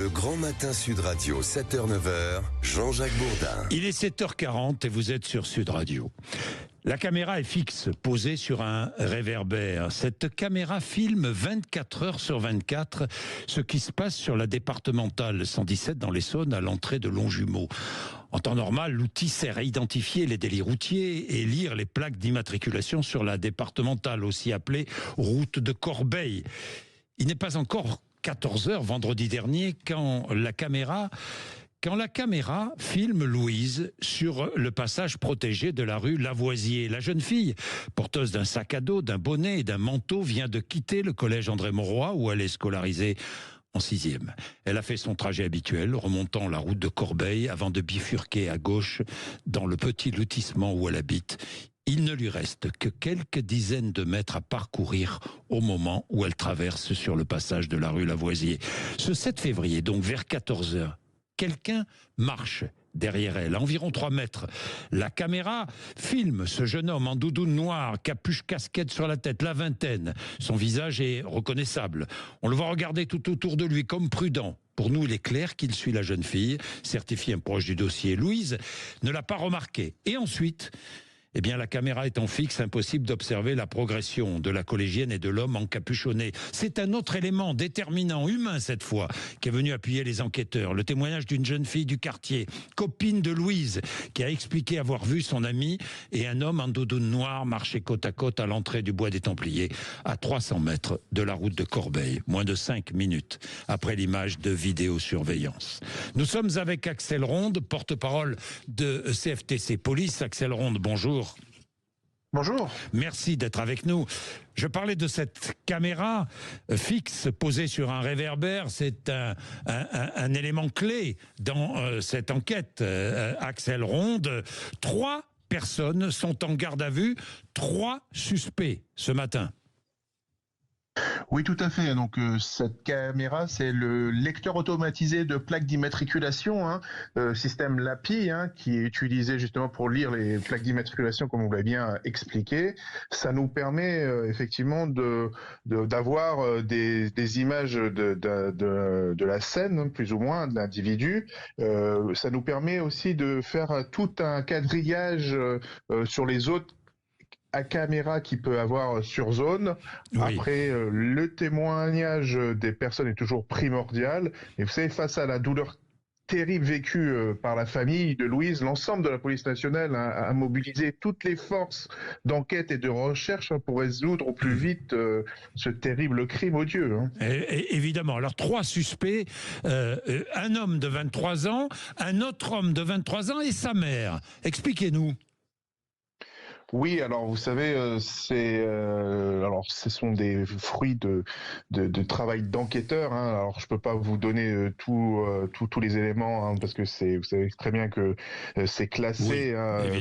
Le Grand Matin Sud Radio, 7h-9h, Jean-Jacques Bourdin. Il est 7h40 et vous êtes sur Sud Radio. La caméra est fixe, posée sur un réverbère. Cette caméra filme 24 heures sur 24 ce qui se passe sur la départementale 117 dans l'Essonne à l'entrée de Longjumeau. En temps normal, l'outil sert à identifier les délits routiers et lire les plaques d'immatriculation sur la départementale, aussi appelée route de Corbeil. Il n'est pas encore 14 heures vendredi dernier quand la caméra filme Louise sur le passage protégé de la rue Lavoisier. La jeune fille, porteuse d'un sac à dos, d'un bonnet et d'un manteau, vient de quitter le collège André Mauroy où elle est scolarisée en 6e. Elle a fait son trajet habituel, remontant la route de Corbeil avant de bifurquer à gauche dans le petit lotissement où elle habite. Il ne lui reste que quelques dizaines de mètres à parcourir au moment où elle traverse sur le passage de la rue Lavoisier. Ce 7 février, donc vers 14 heures, quelqu'un marche derrière elle, à environ 3 mètres. La caméra filme ce jeune homme en doudoune noire, capuche casquette sur la tête, la vingtaine. Son visage est reconnaissable. On le voit regarder tout autour de lui comme prudent. Pour nous, il est clair qu'il suit la jeune fille, certifié un proche du dossier. Louise ne l'a pas remarqué. Et ensuite, eh bien, la caméra étant fixe, impossible d'observer la progression de la collégienne et de l'homme encapuchonné. C'est un autre élément déterminant, humain cette fois, qui est venu appuyer les enquêteurs. Le témoignage d'une jeune fille du quartier, copine de Louise, qui a expliqué avoir vu son amie et un homme en doudoune noire marcher côte à côte à l'entrée du bois des Templiers, à 300 mètres de la route de Corbeil, moins de 5 minutes après l'image de vidéosurveillance. Nous sommes avec Axel Ronde, porte-parole de CFTC Police. Axel Ronde, bonjour. Bonjour. Merci d'être avec nous. Je parlais de cette caméra fixe posée sur un réverbère. C'est un élément clé dans cette enquête. Axel Ronde, 3 personnes sont en garde à vue, 3 suspects ce matin. Oui, tout à fait. Donc cette caméra, c'est le lecteur automatisé de plaques d'immatriculation, système LAPI, qui est utilisé justement pour lire les plaques d'immatriculation, comme vous l'avez bien expliqué. Ça nous permet effectivement d'avoir des images de la scène, plus ou moins, de l'individu. Ça nous permet aussi de faire tout un quadrillage sur les autres à caméra qui peut avoir sur zone. Oui. Après, le témoignage des personnes est toujours primordial. Et vous savez, face à la douleur terrible vécue par la famille de Louise, l'ensemble de la police nationale a mobilisé toutes les forces d'enquête et de recherche pour résoudre au plus vite ce terrible crime odieux. Évidemment. Alors 3 suspects, un homme de 23 ans, un autre homme de 23 ans et sa mère. Expliquez-nous. Oui, alors vous savez, alors ce sont des fruits de travail d'enquêteur. Alors je peux pas vous donner tous les éléments parce que vous savez très bien que c'est classé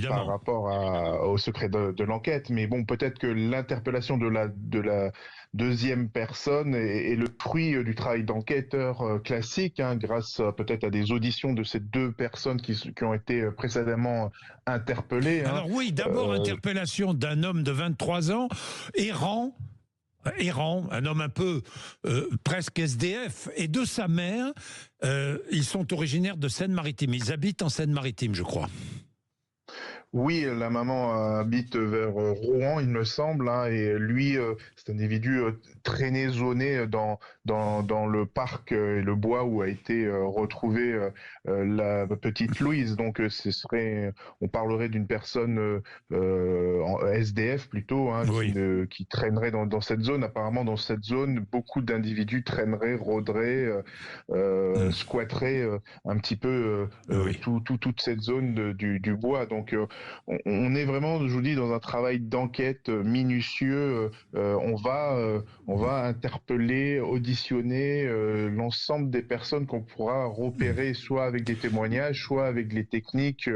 par rapport au secret de l'enquête. Mais bon, peut-être que l'interpellation de la deuxième personne est le fruit du travail d'enquêteur classique, grâce peut-être à des auditions de ces 2 personnes qui ont été précédemment interpellées. Alors oui, d'abord interpellation d'un homme de 23 ans, errant, un homme un peu presque SDF, et de sa mère. Ils sont originaires de Seine-Maritime. Ils habitent en Seine-Maritime, je crois. Oui, la maman habite vers Rouen, il me semble, et lui, c'est un individu traîné, zoné dans le parc et le bois où a été retrouvée la petite Louise. Donc, on parlerait d'une personne en SDF plutôt, oui, qui traînerait dans cette zone. Apparemment, dans cette zone, beaucoup d'individus traîneraient, rôderaient, squatteraient un petit peu oui, toute cette zone du bois. Donc, on est vraiment, je vous dis, dans un travail d'enquête minutieux. On va interpeller, auditionner l'ensemble des personnes qu'on pourra repérer, soit avec des témoignages, soit avec les techniques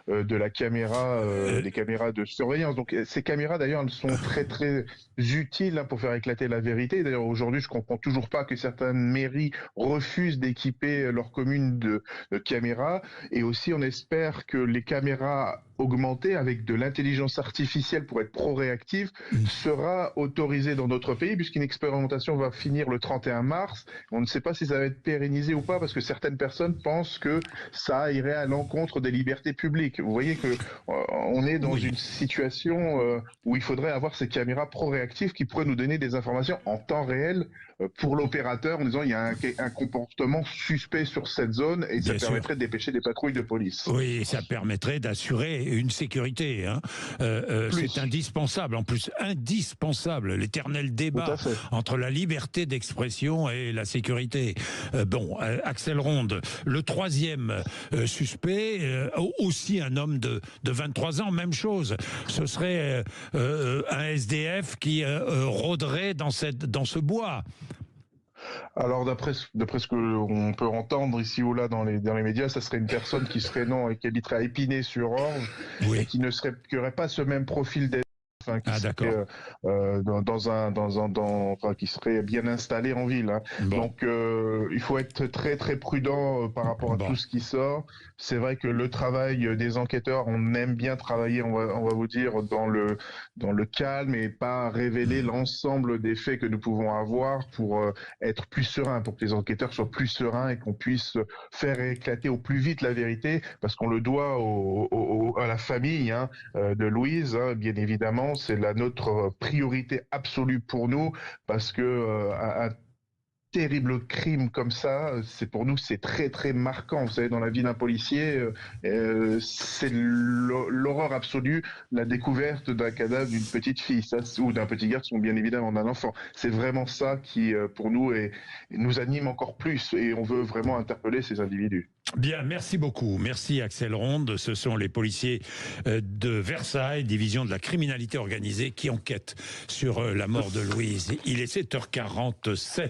de la caméra, des caméras de surveillance. Donc ces caméras, d'ailleurs, elles sont très très utiles pour faire éclater la vérité. D'ailleurs, aujourd'hui, je comprends toujours pas que certaines mairies refusent d'équiper leur commune de caméras. Et aussi, on espère que les caméras augmentée avec de l'intelligence artificielle pour être pro-réactive sera autorisée dans notre pays, puisqu'une expérimentation va finir le 31 mars. On ne sait pas si ça va être pérennisé ou pas, parce que certaines personnes pensent que ça irait à l'encontre des libertés publiques. Vous voyez que on est dans une situation où il faudrait avoir ces caméras pro-réactives qui pourraient nous donner des informations en temps réel pour l'opérateur en disant il y a un comportement suspect sur cette zone et ça permettrait de dépêcher des patrouilles de police. Oui, ça permettrait d'assurer une sécurité. Hein. C'est indispensable, en plus indispensable, l'éternel débat entre la liberté d'expression et la sécurité. Axel Ronde, le troisième suspect, aussi un homme de 23 ans, même chose. Ce serait un SDF qui rôderait dans ce bois. Alors d'après ce que on peut entendre ici ou là dans les médias, ça serait une personne qui serait qui habiterait à Épinay-sur-Orge et qui n'aurait pas ce même profil qui serait bien installé en ville. Hein. Donc il faut être très très prudent par rapport à tout ce qui sort. C'est vrai que le travail des enquêteurs, on aime bien travailler, on va vous dire, dans le calme et pas révéler l'ensemble des faits que nous pouvons avoir pour être plus serein, pour que les enquêteurs soient plus sereins et qu'on puisse faire éclater au plus vite la vérité, parce qu'on le doit à la famille de Louise, bien évidemment. C'est notre priorité absolue pour nous, parce que un terrible crime comme ça, pour nous, c'est très très marquant. Vous savez, dans la vie d'un policier, c'est l'horreur absolue, la découverte d'un cadavre d'une petite fille, ou d'un petit garçon, bien évidemment, d'un enfant. C'est vraiment ça qui, pour nous, nous anime encore plus, et on veut vraiment interpeller ces individus. Bien, merci beaucoup. Merci Axel Ronde. Ce sont les policiers de Versailles, division de la criminalité organisée, qui enquêtent sur la mort de Louise. Il est 7h47.